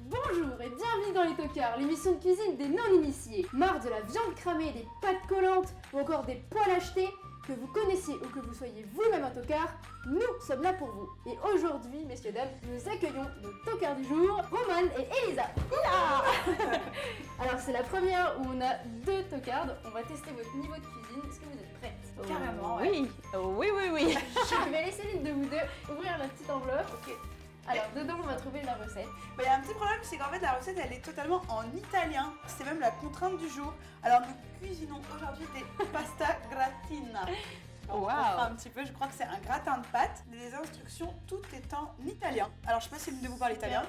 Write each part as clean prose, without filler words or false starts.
Bonjour et bienvenue dans Les Tocards, l'émission de cuisine des non-initiés. Marre de la viande cramée, des pâtes collantes ou encore des poils achetés, que vous connaissiez ou que vous soyez vous-même un tocard, nous sommes là pour vous. Et aujourd'hui, messieurs, dames, nous accueillons nos tocards du jour, Romane et Elisa. Alors c'est la première où on a deux tocards, on va tester votre niveau de cuisine. Est-ce que vous êtes prêtes? Carrément, Oui, oui. Je vais laisser l'une de vous deux ouvrir la petite enveloppe. Ok. Alors dedans on va trouver la recette. Il y a un petit problème, c'est qu'en fait la recette elle est totalement en italien. C'est même la contrainte du jour. Alors nous cuisinons aujourd'hui des pasta gratina. On comprend un petit peu, je crois que c'est un gratin de pâtes. Les instructions, tout est en italien. Alors je sais pas si l'une de vous parle italien.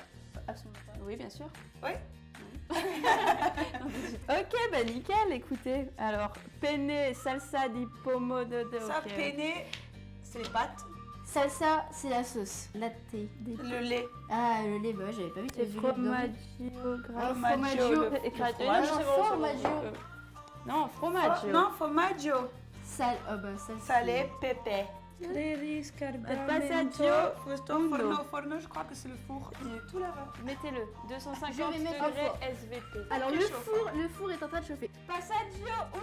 Absolument pas. Oui, bien sûr. Oui. Ok, bah nickel, écoutez. Alors, penne, salsa di pomodoro. Ça, ok. penne, c'est les pâtes. Salsa, c'est la sauce. Latte. Le lait. Ah, le lait, bah j'avais pas vu. Et formaggio, Formaggio, le écrateur. fromage. Non, c'est bon, Formaggio. Non, formaggio. Non, formaggio. Sal. Oh bah ça. Salé, pepe. Passaggio, Forno, je crois que c'est le four. Il est tout là-bas. Mettez-le, 250 Je vais mettre au degrés four. SVP. Alors Très le four est en train de chauffer. Passaggio 1,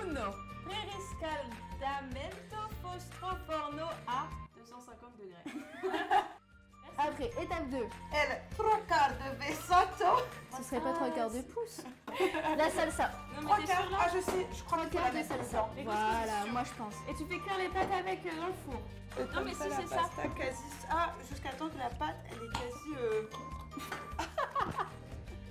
preriscaldamento fostro forno à 250 degrés. Après, étape 2. Elle, 3/4 de Vesato. Ce serait pas 3/4 de pouce. La salsa. Non, 3/4, mais t'es sûr là? ah je sais, je crois qu'il faut 3/4 la de mettre salsa. dedans. Voilà, moi je pense. Et tu fais cuire les pâtes avec dans le four. Comme mais si, la c'est ça. pasta quasi... Ah, jusqu'à temps que la pâte, elle est quasi...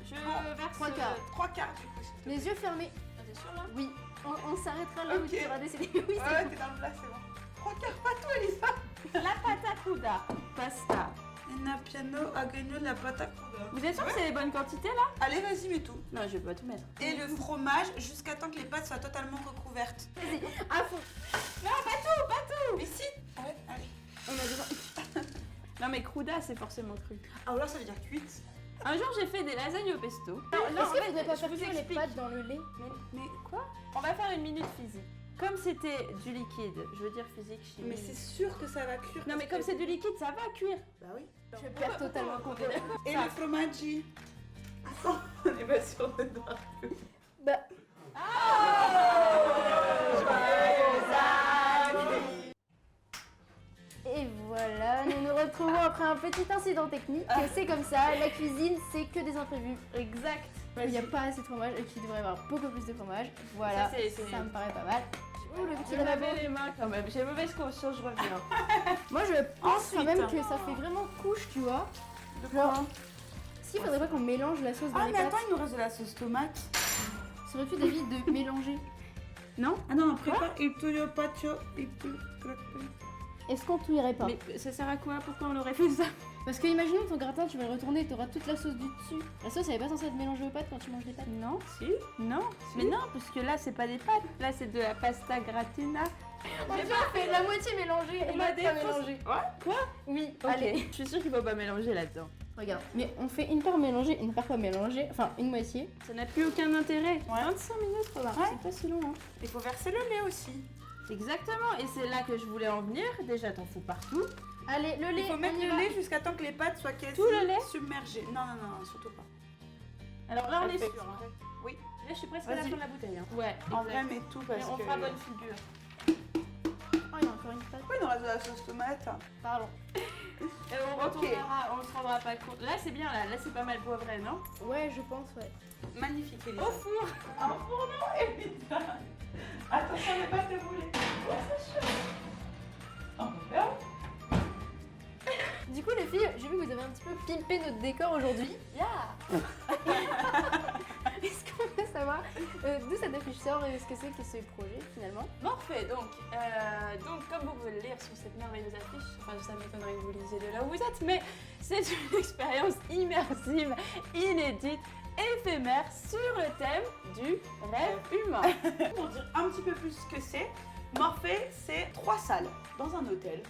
Je Bon, verse 3/4. 3/4 du coup. s'il te plaît. Les yeux fermés. Ah, t'es sûr là? Oui. On s'arrêtera là où Ok. tu auras décidé. Oui, c'est Ouais, bon. t'es dans le plat, c'est bon. 3/4 pas tout, Elisa. La pata cruda, pasta. Un piano a gagné la pâte à cruda. Vous êtes sûr que c'est les bonnes quantités là? Allez, vas-y, mets tout. Non, je vais pas tout mettre. Et le fromage jusqu'à temps que les pâtes soient totalement recouvertes. Vas-y, à fond. Non, pas tout. Mais si. Ouais, allez. On a besoin. Non, mais cruda, c'est forcément cru. Ah, alors ça veut dire cuite. Un jour, j'ai fait des lasagnes au pesto. Est-ce que faudrait pas je faire vous cuire les explique. pâtes dans le lait? Mais Quoi? On va faire une minute physique. Comme c'était du liquide, je veux dire physique, chimie. Mais c'est sûr que ça va cuire. Non, mais comme c'est du liquide, ça va cuire. Bah oui. Je perds totalement contrôle. Et le fromaggi. Attends, on est pas sûr de voir. Bah. Et voilà, nous nous retrouvons après un petit incident technique. C'est comme ça, la cuisine, c'est que des imprévus. Exact. Il n'y a pas assez de fromage et qu'il devrait y avoir beaucoup plus de fromage. Voilà, Ça, c'est- ça me paraît pas mal. Ouh, le petit Je lavabo. lavais les mains quand même. J'ai mauvaise conscience, je reviens. Moi, je pense Ensuite, quand même que ça fait vraiment couche, tu vois. Genre, est-ce qu'il faudrait pas qu'on mélange la sauce dans Ah, les mais pâtes? attends, il nous reste de la sauce tomate. Serais-tu d'avis de mélanger? Non? Ah non, prépare il tuyo patio et tout. Est-ce qu'on touillerait pas? Mais ça sert à quoi? Pourquoi on aurait fait ça? Parce que imaginons ton gratin, tu vas le retourner et tu auras toute la sauce du dessus. La sauce, elle est pas censée être mélangée aux pâtes quand tu manges des pâtes. Non, si. Non. Mais non, parce que là, c'est pas des pâtes. Là, c'est de la pasta gratina. On a fait la moitié mélangée et On a l'autre des pas fausses- mélangée. Quoi? Oui, Ok. allez. Je suis sûre qu'il faut pas mélanger là-dedans. Regarde, mais on fait une part mélangée, une part pas mélangée, enfin une moitié. Ça n'a plus aucun intérêt. 25 minutes, remarque. Ouais. C'est pas si long, hein. Il faut verser le lait aussi. Exactement. Et c'est là que je voulais en venir. Déjà, t'en fous partout. Allez, le lait, Il faut mettre on y le va. lait jusqu'à temps que les pâtes soient quasi Tout le lait submergées. Non, non, non, surtout pas. Alors là, on est Fait sûr. Hein. Oui. Là, je suis presque à la Vas-y. fin de la bouteille. Hein. Ouais, En exact. vrai, mais tout parce Mais on que... fera bonne figure. Oh, il y a encore une pâte. Pourquoi il nous reste de la sauce tomate? Pardon. Et on retournera, on se rendra pas compte. Là, c'est bien, là c'est pas mal poivré, non? Ouais, je pense, ouais. Magnifique, Elisa. Au four. Un fourneau, Elisa. Attention, ne pas te brûler. Oh, c'est chaud. On peut faire. Du coup, les filles, j'ai vu que vous avez un petit peu pimpé notre décor aujourd'hui. Yeah. Est-ce qu'on peut savoir d'où cette affiche sort et ce que c'est que ce projet finalement? Parfait, donc comme vous pouvez le lire sur cette merveilleuse affiche, enfin ça m'étonnerait que vous lisiez de là où vous êtes, mais c'est une expérience immersive, inédite, éphémère sur le thème du rêve humain. Pour dire un petit peu plus ce que c'est, Morphée, c'est 3 salles dans un hôtel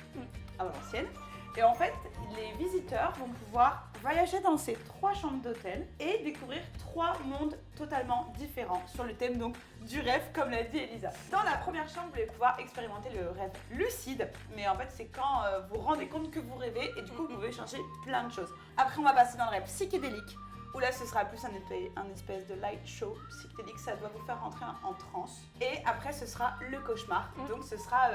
à Valenciennes. Et en fait, les visiteurs vont pouvoir voyager dans ces 3 chambres d'hôtel et découvrir 3 mondes totalement différents sur le thème donc du rêve, comme l'a dit Elisa. Dans la première chambre, vous allez pouvoir expérimenter le rêve lucide, mais en fait, c'est quand vous vous rendez compte que vous rêvez et du coup, vous pouvez changer plein de choses. Après, on va passer dans le rêve psychédélique, où là, ce sera plus un espèce de light show psychédélique, ça doit vous faire rentrer en transe. Et après, ce sera le cauchemar. Donc, ce sera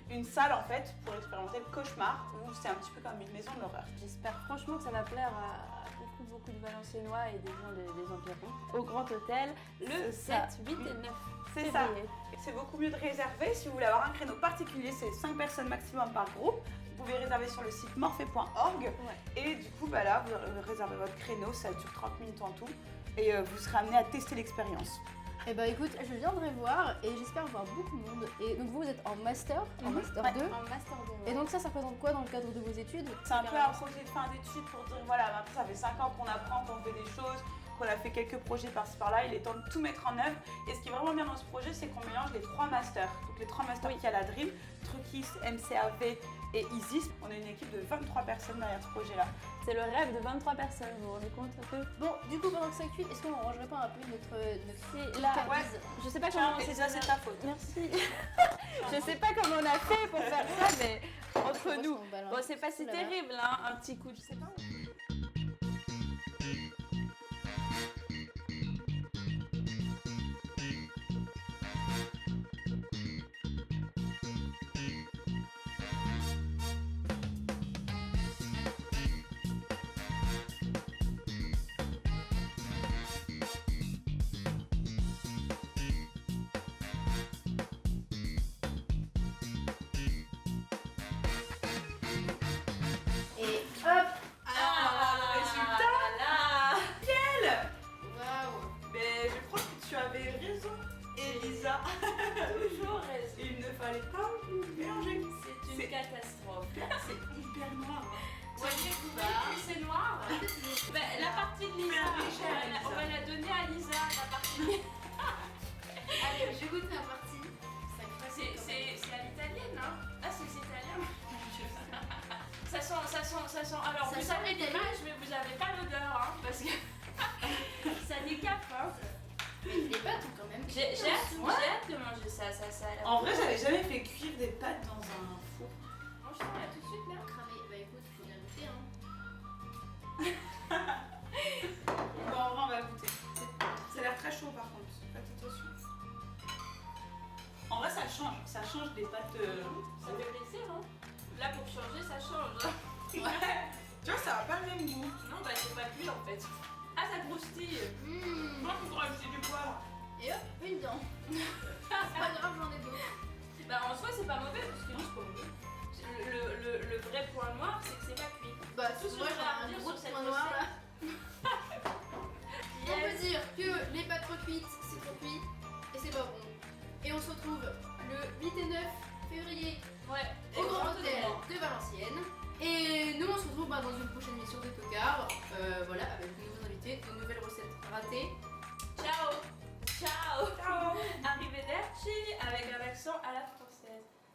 une salle, en fait, pour expérimenter le cauchemar, où c'est un petit peu comme une maison de l'horreur. J'espère franchement que ça va plaire à beaucoup de Valenciennois et des gens des environs. Au Grand Hôtel, le 7, 8 et 9 C'est ça. février. C'est beaucoup mieux de réserver. Si vous voulez avoir un créneau particulier, c'est 5 personnes maximum par groupe. Vous pouvez réserver sur le site morphée.org. Et du coup, là, vous réservez votre créneau, ça dure 30 minutes en tout. Et vous serez amené à tester l'expérience. Eh bah écoute, je viendrai voir et j'espère voir beaucoup de monde. Et donc vous êtes en master, en master 2. En Master 2. Et donc ça représente quoi dans le cadre de vos études? C'est un peu un projet de fin d'études pour dire voilà, maintenant ça fait 5 ans qu'on apprend, qu'on fait des choses, qu'on a fait quelques projets par-ci par-là, il est temps de tout mettre en œuvre. Et ce qui est vraiment bien dans ce projet, c'est qu'on mélange les 3 masters. Donc les 3 masters qu'il y a à la Dream, Truckis, MCAV et Isis. On est une équipe de 23 personnes derrière ce projet-là. C'est le rêve de 23 personnes, vous vous rendez compte un peu? Bon, du coup pendant que ça cuit, est-ce qu'on rangerait pas un peu notre Si, là, cabise? ouais. Je sais pas Tiens, comment Elisa, c'est ta faute. Merci. Je sais pas comment on a fait pour faire ça, mais entre nous. Bon, c'est pas si terrible, hein, un petit coup, je sais pas. Et hop! Alors, le résultat, là. Waouh! mais je crois que tu avais raison, Elisa. Toujours raison. Il ne fallait pas mélanger. C'est C'est- une catastrophe. C'est hyper noir. Voyez, vous voyez que c'est noir. La partie de Lisa, Mais cher, on va la donner à Lisa, la partie. Allez, je goûte ma partie. C'est à l'italienne, hein? Ah, c'est italien. Ça sent. Alors, Ça vous sent avez l'italien. l'image, mais vous avez pas l'odeur, hein, parce que ça décape, hein. Les pâtes ont quand même. J'ai hâte de manger ça, ça a l'air. En vrai, j'avais jamais fait cuire des pâtes dans un four. Franchement, là, tout de suite, là. Cramé. Bah écoute, faut bien goûter hein. Bon, en vrai, on va goûter. Ça a l'air très chaud par contre. Faites attention. En vrai, ça change des pâtes. Ça fait plaisir, hein. Là, pour changer, ça change. Ouais. Tu vois, ça a pas le même goût. Non, bah, c'est pas cuit en fait. Ah, ça croustille. Moi, il faudra ajouter du poivre. Et hop, une dent. C'est pas grave, j'en ai d'autres. Bah, en soi, c'est pas mauvais parce que c'est pas mauvais. Le vrai point noir, c'est que c'est pas cuit. Bah, Tout ce moi que j'ai j'ai à un redire gros sur cette point noir là. Yes. On peut dire que les pâtes recuites, c'est trop cuit et c'est pas bon. Et on se retrouve le 8 et 9 février Ouais. au Grand Hôtel de Valenciennes. Et nous on se retrouve dans une prochaine émission de Tocard. Voilà, avec de nouveaux invités, de nouvelles recettes ratées.